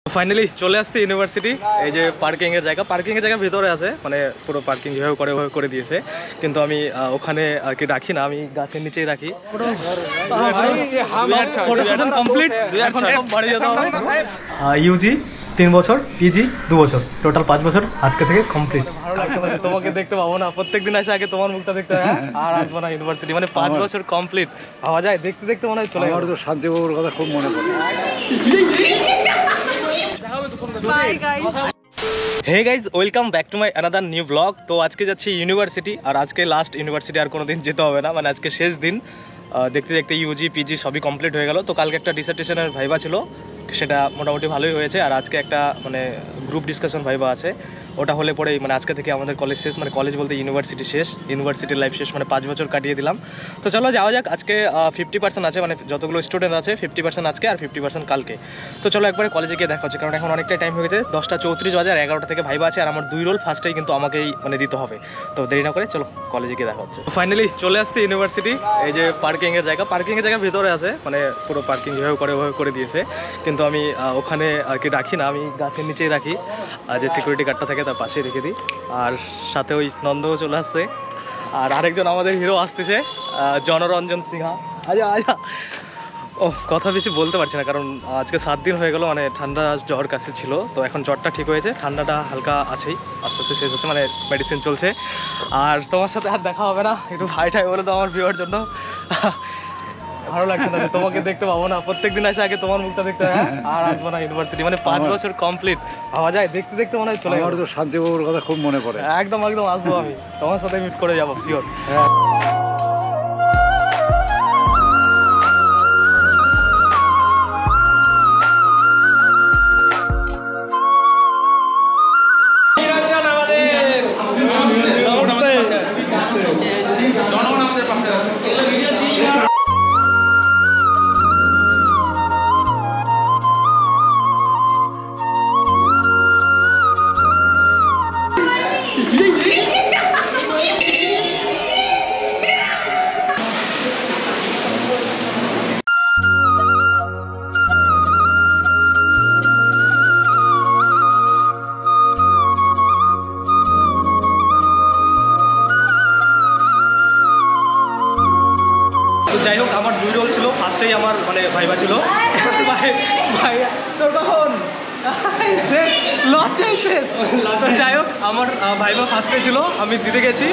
Finally চলে আসছে university. এই যে পার্কিং এর জায়গা ভিতরে আছে, মানে পুরো পার্কিং যেভাবে করে দিয়েছে, কিন্তু আমি ওখানে আর কি রাখি না, আমি গাছের নিচেই রাখি। ইউজি 3 বছর, পিজি 2 বছর, টোটাল 5 বছর আজকে থেকে কমপ্লিট। ভালো লাগছে না তোমাকে দেখতে পাবো না, প্রত্যেকদিন আসে আগে তোমার মুখটা দেখতে হয়, আর আসবো না ইউনিভার্সিটি, মানে 5 বছর কমপ্লিট ভাবা যায়। দেখতে দেখতে মনে হয় চলে গেল। তো শান্তিবাবুর কথা খুব মনে পড়ে। Hey guys, welcome back to my another new blog. তো আজকে যাচ্ছি ইউনিভার্সিটি, আর আজকে লাস্ট ইউনিভার্সিটি, আর কোনোদিন যেতে হবে না, মানে আজকে শেষ দিন। দেখতে দেখতে ইউজি পিজি সবই কমপ্লিট হয়ে গেল। তো কালকে একটা ডিসার্টেশনের ভাইবা ছিল, সেটা মোটামুটি ভালোই হয়েছে। আর আজকে একটা মানে গ্রুপ ডিসকাশন ভাইবা আছে, ওটা হলে পরেই মানে আজকে থেকে আমাদের কলেজ শেষ, মানে কলেজ বলতে ইউনিভার্সিটি শেষ, ইউনিভার্সিটির লাইফ শেষ, মানে 5 বছর কাটিয়ে দিলাম। তো চলো যাওয়া যাক। আজকে 50% আছে, মানে যতগুলো স্টুডেন্ট আছে 50% আজকে আর 50% কালকে। তো চলো একবারে কলেজে গিয়ে দেখা হচ্ছে, কারণ এখন অনেকটাই টাইম হয়ে গেছে, 10টা 34 বাজে, আর 11টা থেকে ভাইবা আছে, আর আমার 2 রোল ফার্স্টেই কিন্তু আমাকেই মানে দিতে হবে। তো দেরি না করে চলো কলেজে গিয়ে দেখা হচ্ছে। ফাইনালি চলে আসছে ইউনিভার্সিটি। এই যে পার্কিং এর জায়গা ভিতরে আছে, মানে পুরো পার্কিং যেভাবে করে দিয়েছে, কিন্তু আমি ওখানে আর কি রাখি না, আমি গাছের নিচেই রাখি, আর যে সিকিউরিটি গার্ডটা থাকে তার পাশে রেখে দিই। আর সাথে ওই নন্দও চলে আসছে, আর আরেকজন আমাদের হিরো আসতেছে, জনরঞ্জন সিংহা। আজা ও কথা বেশি বলতে পারছি না, কারণ আজকে 7 দিন হয়ে গেল, মানে ঠান্ডা জ্বর কাছে ছিল, তো এখন জ্বরটা ঠিক হয়েছে, ঠান্ডাটা হালকা আছেই, আস্তে আস্তে শেষ হচ্ছে, মানে মেডিসিন চলছে। আর তোমার সাথে আর দেখা হবে না, একটু ভাই বলে তো আমার ভিউয়ার জন্য। ভালো লাগছে না তোমাকে দেখতে পাবো না, প্রত্যেকদিন আসে আগে তোমার মুখটা দেখতে হয়, আর আসবো না ইউনিভার্সিটি, মানে 5 বছর কমপ্লিট ভাবা যায়। দেখতে দেখতে মনে হয় চলে গেল। তো শান্তিবাবুর কথা খুব মনে পড়ে। একদম আসবো, আমি তোমার সাথে মিট করে যাবো শিওর। যাই হোক, আমার 2 রোল ছিল, ফার্স্টেই আমার মানে ভাইবা ছিল। ভাই তোর কখন যাই হোক, আমার ভাইবা ফার্স্টে ছিল, আমি দিতে গেছি,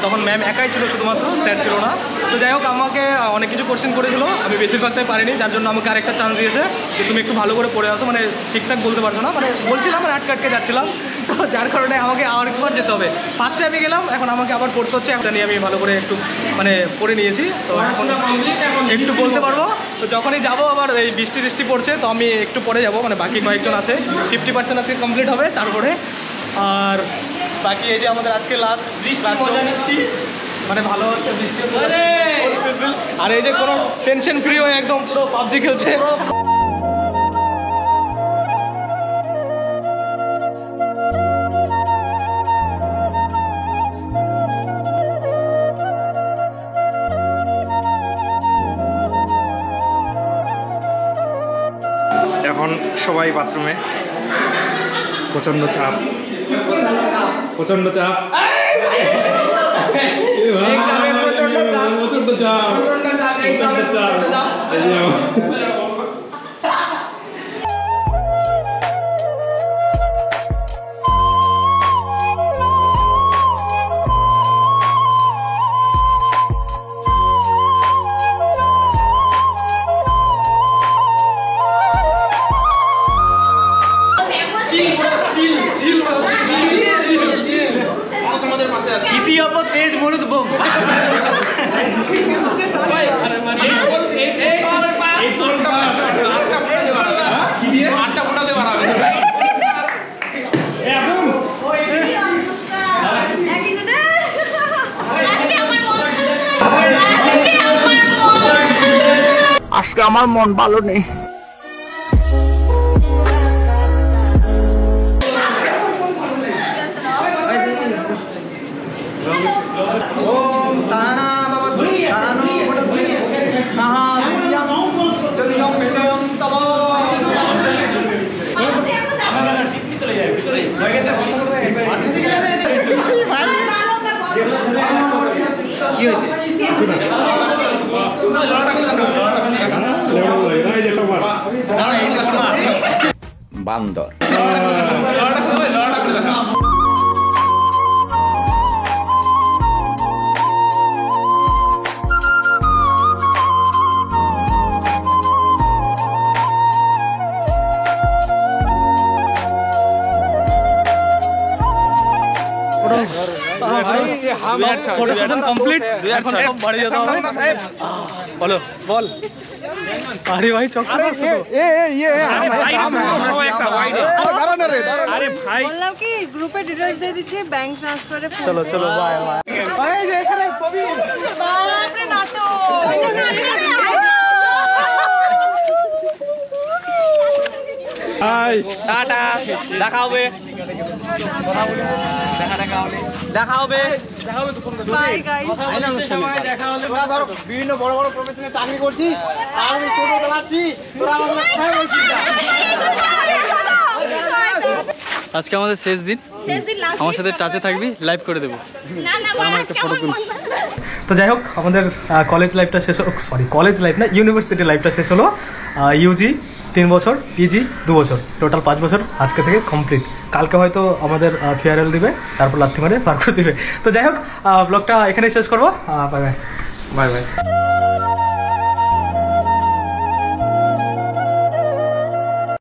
তখন ম্যাম একাই ছিল শুধুমাত্র, স্যার ছিল না। তো যাই হোক, আমাকে অনেক কিছু কোশ্চেন করেছিল, আমি বেশিরভাগটাই পারিনি, যার জন্য আমাকে আরেকটা চান্স দিয়েছে যে তুমি একটু ভালো করে পড়ে আসো, মানে ঠিকঠাক বলতে পারছো না, মানে বলছিলাম মানে আটকে যাচ্ছিলাম, তো যার কারণে আমাকে আরেকবার যেতে হবে। ফার্স্টে আমি গেলাম, এখন আমাকে আবার পড়তে হচ্ছে, একটা নিয়ে আমি ভালো করে একটু মানে পড়ে নিয়েছি, তো এখন একটু বলতে পারবো। তো যখনই যাবো আবার এই বৃষ্টি পড়ছে, তো আমি একটু পরে যাবো, মানে বাকি কয়েকজন আছে, 50% আজকে কমপ্লিট হবে তারপরে। আর বাকি এই যে আমাদের আজকে লাস্ট মজা নিচ্ছি, মানে ভালো হচ্ছে বৃষ্টি, আর এই যে কোনো টেনশন ফ্রি হয়ে একদম পুরো পাবজি খেলছে। এখন সবাই বাথরুমে, প্রচন্ড চাপ। প্রচন্ড চাপ। তেজ মরুদ বোম। আজকে আমার মন ভালো নেই। কি হয়েছে? বান্দর কমপ্লিট, এখন সব বাড়ি যেতে হবে। বলো বল। আরে ভাই চক আরে ভাই বললাম কি গ্রুপে ডিটেইলস দিয়ে দিচ্ছি, ব্যাংক ট্রান্সফারে চলো চলো বাই বাই। বাপরে নাটো টাটা, দেখা হবে, দেখা হবে। Bye guys. বিভিন্ন বড় বড় প্রফেশনে চাকরি করছিস, আর আমি টোটো চালাচ্ছি, তোরা আমাদের খেয়ে বলছিস না। আজকে আমাদের শেষ দিন, আমার সাথে টাচে থাকবি, লাইভ করে দেবো। আমার একটা ফটো তুল। তো যাই হোক, আমাদের কলেজ লাইফটা শেষ হলো, সরি কলেজ লাইফ না, ইউনিভার্সিটি লাইফটা শেষ হলো। ইউজি 3 বছর, পিজি 2 বছর, টোটাল 5 বছর আজকে থেকে কমপ্লিট। কালকে হয়তো আমাদের ফেয়ারওয়েল দিবে, তারপর লাথি মারে পার করে দিবে। তো যাই হোক, ব্লগটা এখানেই শেষ করবো। Bye bye bye bye.